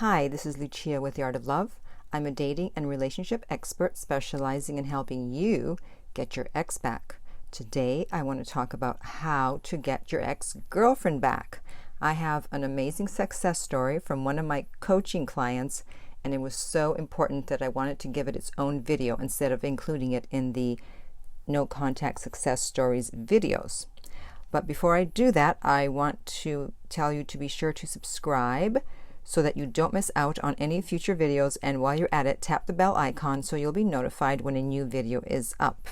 Hi, this is Lucia with The Art of Love. I'm a dating and relationship expert specializing in helping you get your ex back. Today, I want to talk about how to get your ex-girlfriend back. I have an amazing success story from one of my coaching clients, and it was so important that I wanted to give it its own video instead of including it in the No Contact Success Stories videos. But before I do that, I want to tell you to be sure to subscribe so that you don't miss out on any future videos, and while you're at it, tap the bell icon so you'll be notified when a new video is up.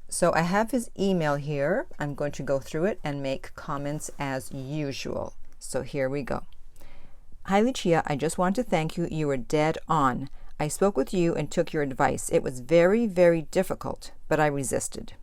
So I have his email here. I'm going to go through it and make comments as usual. So here we go. Hi Lucia, I just want to thank you. You were dead on. I spoke with you and took your advice. It was very, very difficult, but I resisted.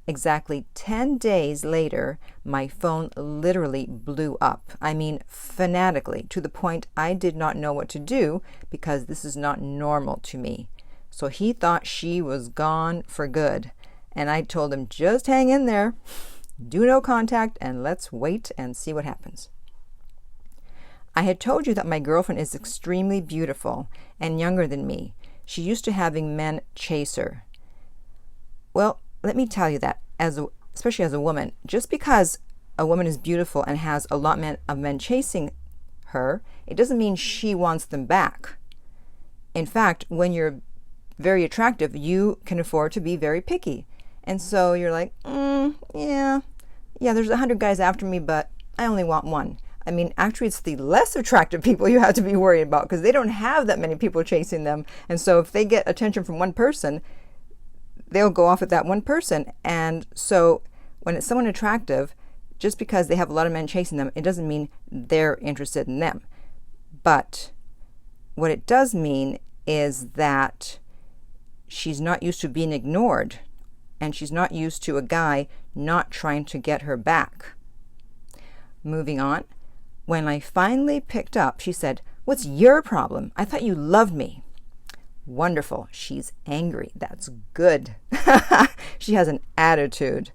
Exactly 10 days later, my phone literally blew up. I mean, fanatically, to the point I did not know what to do because this is not normal to me. So he thought she was gone for good. And I told him, just hang in there, do no contact, and let's wait and see what happens. I had told you that my girlfriend is extremely beautiful and younger than me. She used to having men chase her. Well, let me tell you that, especially as a woman, just because a woman is beautiful and has a lot of men chasing her, it doesn't mean she wants them back. In fact, when you're very attractive, you can afford to be very picky. And so you're like, yeah, there's 100 guys after me, but I only want one. I mean, actually, it's the less attractive people you have to be worried about because they don't have that many people chasing them. And so if they get attention from one person, they'll go off at that one person. And so when it's someone attractive, just because they have a lot of men chasing them, it doesn't mean they're interested in them. But what it does mean is that she's not used to being ignored, and she's not used to a guy not trying to get her back. Moving on, when I finally picked up, she said, "What's your problem? I thought you loved me." Wonderful. She's angry. That's good. She has an attitude,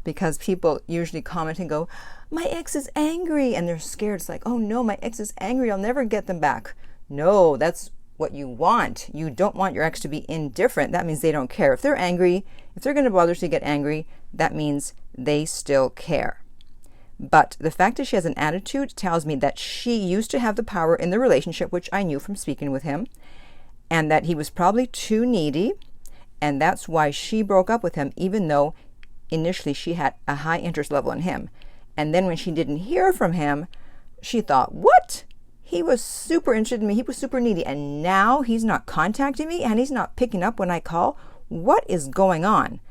because people usually comment and go, "My ex is angry," and they're scared. It's like, oh no, my ex is angry. I'll never get them back. No, that's what you want. You don't want your ex to be indifferent. That means they don't care. If they're angry, if they're going to bother to get angry, that means they still care. But the fact that she has an attitude tells me that she used to have the power in the relationship, which I knew from speaking with him, and that he was probably too needy, and that's why she broke up with him, even though initially she had a high interest level in him. And then when she didn't hear from him, she thought, what? He was super interested in me. He was super needy. And now he's not contacting me and he's not picking up when I call. What is going on?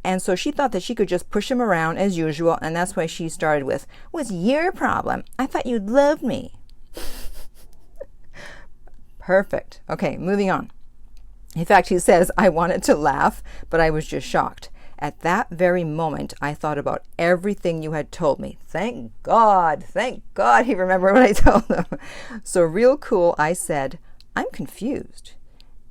And so she thought that she could just push him around as usual. And that's why she started with, "What's your problem? I thought you loved me." Perfect. Okay, moving on. In fact, he says, "I wanted to laugh, but I was just shocked. At that very moment, I thought about everything you had told me." Thank God he remembered what I told him. So real cool, I said, "I'm confused.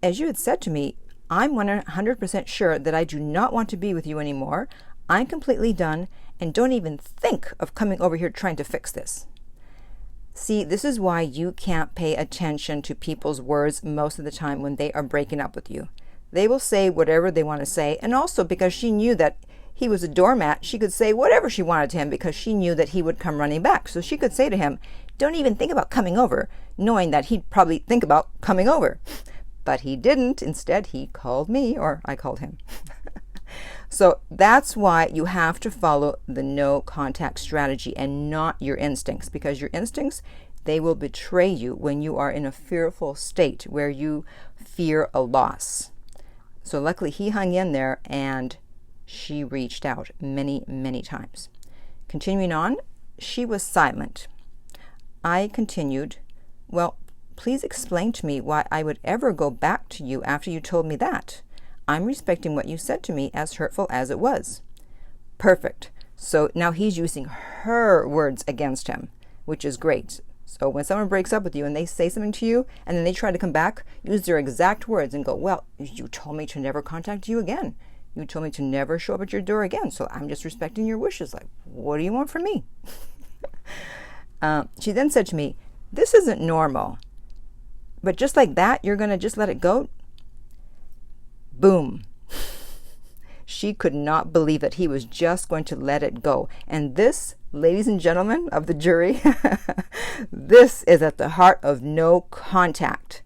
As you had said to me, I'm 100% sure that I do not want to be with you anymore. I'm completely done and don't even think of coming over here trying to fix this." See, this is why you can't pay attention to people's words most of the time when they are breaking up with you. They will say whatever they want to say, and also because she knew that he was a doormat, she could say whatever she wanted to him because she knew that he would come running back. So she could say to him, "Don't even think about coming over," knowing that he'd probably think about coming over. But he didn't. Instead, he called me, or I called him. So that's why you have to follow the no contact strategy and not your instincts, because your instincts, they will betray you when you are in a fearful state where you fear a loss. So luckily he hung in there and she reached out many, many times. Continuing on, she was silent. I continued, "Well, please explain to me why I would ever go back to you after you told me that. I'm respecting what you said to me, as hurtful as it was." Perfect. So now he's using her words against him, which is great. So when someone breaks up with you and they say something to you and then they try to come back, use their exact words and go, "Well, you told me to never contact you again. You told me to never show up at your door again. So I'm just respecting your wishes." Like, what do you want from me? She then said to me, This isn't normal. But just like that, you're going to just let it go? Boom. She could not believe that he was just going to let it go. And this, ladies and gentlemen of the jury, this is at the heart of no contact.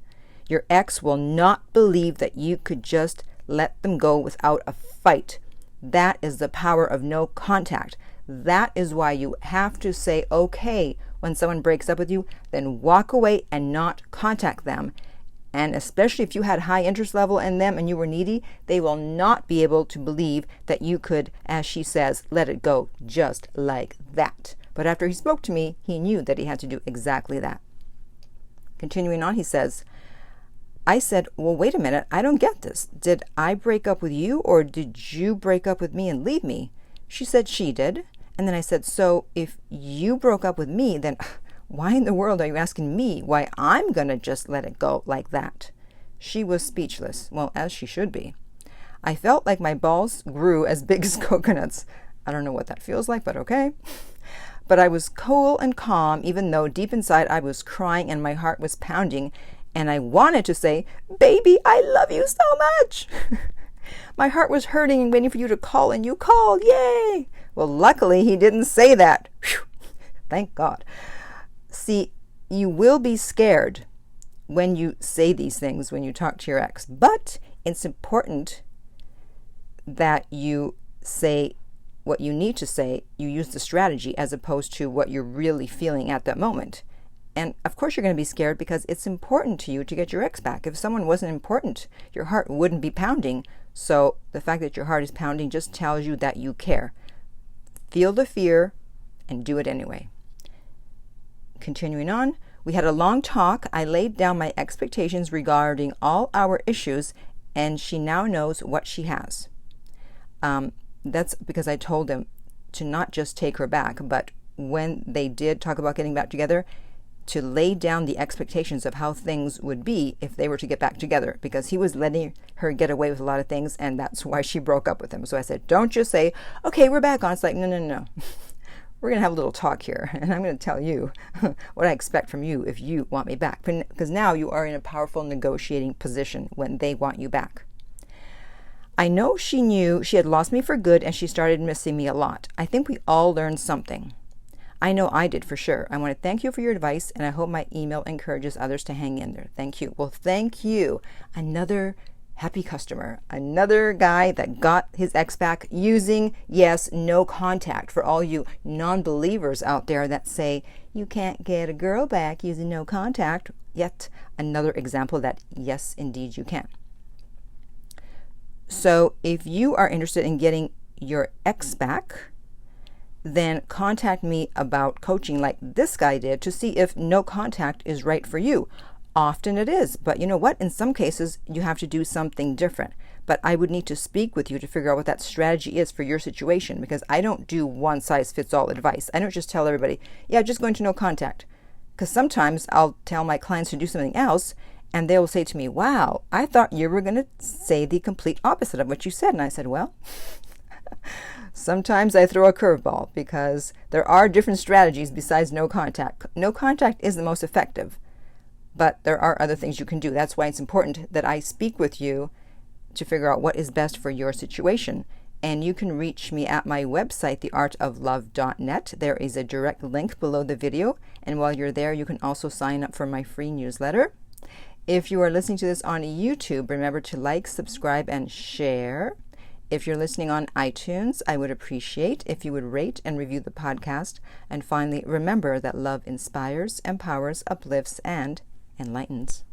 Your ex will not believe that you could just let them go without a fight. That is the power of no contact. That is why you have to say okay when someone breaks up with you, then walk away and not contact them. And especially if you had high interest level in them and you were needy, they will not be able to believe that you could, as she says, let it go just like that. But after he spoke to me, he knew that he had to do exactly that. Continuing on, he says, I said, well, wait a minute, I don't get this. Did I break up with you or did you break up with me and leave me? She said she did. And then I said, so if you broke up with me, then why in the world are you asking me why I'm going to just let it go like that? She was speechless. Well, as she should be. I felt like my balls grew as big as coconuts. I don't know what that feels like, but okay. But I was cool and calm, even though deep inside I was crying and my heart was pounding. And I wanted to say, baby, I love you so much. My heart was hurting and waiting for you to call, and you called. Yay! Well, luckily, he didn't say that. Whew. Thank God. See, you will be scared when you say these things, when you talk to your ex. But it's important that you say what you need to say. You use the strategy as opposed to what you're really feeling at that moment. And of course you're going to be scared because it's important to you to get your ex back. If someone wasn't important, your heart wouldn't be pounding. So the fact that your heart is pounding just tells you that you care. Feel the fear and do it anyway. Continuing on, we had a long talk. I laid down my expectations regarding all our issues, and she now knows what she has. That's because I told them to not just take her back, but when they did talk about getting back together, to lay down the expectations of how things would be if they were to get back together, because he was letting her get away with a lot of things, and that's why she broke up with him. So I said, don't just say, okay, we're back on. It's like, no. We're going to have a little talk here, and I'm going to tell you what I expect from you if you want me back, because now you are in a powerful negotiating position when they want you back. I know she knew she had lost me for good, and she started missing me a lot. I think we all learned something. I know I did for sure. I want to thank you for your advice, and I hope my email encourages others to hang in there. Thank you. Well, thank you. Another happy customer. Another guy that got his ex back using, yes, no contact. For all you non-believers out there that say, you can't get a girl back using no contact. Yet another example that, yes, indeed you can. So if you are interested in getting your ex back, then contact me about coaching like this guy did to see if no contact is right for you. Often it is, but you know what? In some cases, you have to do something different. But I would need to speak with you to figure out what that strategy is for your situation, because I don't do one-size-fits-all advice. I don't just tell everybody, yeah, just go into no contact. Because sometimes I'll tell my clients to do something else, and they will say to me, wow, I thought you were going to say the complete opposite of what you said. And I said, well, sometimes I throw a curveball because there are different strategies besides no contact. No contact is the most effective, but there are other things you can do. That's why it's important that I speak with you to figure out what is best for your situation. And you can reach me at my website, theartoflove.net. There is a direct link below the video. And while you're there, you can also sign up for my free newsletter. If you are listening to this on YouTube, remember to like, subscribe, and share. If you're listening on iTunes, I would appreciate if you would rate and review the podcast. And finally, remember that love inspires, empowers, uplifts, and enlightens.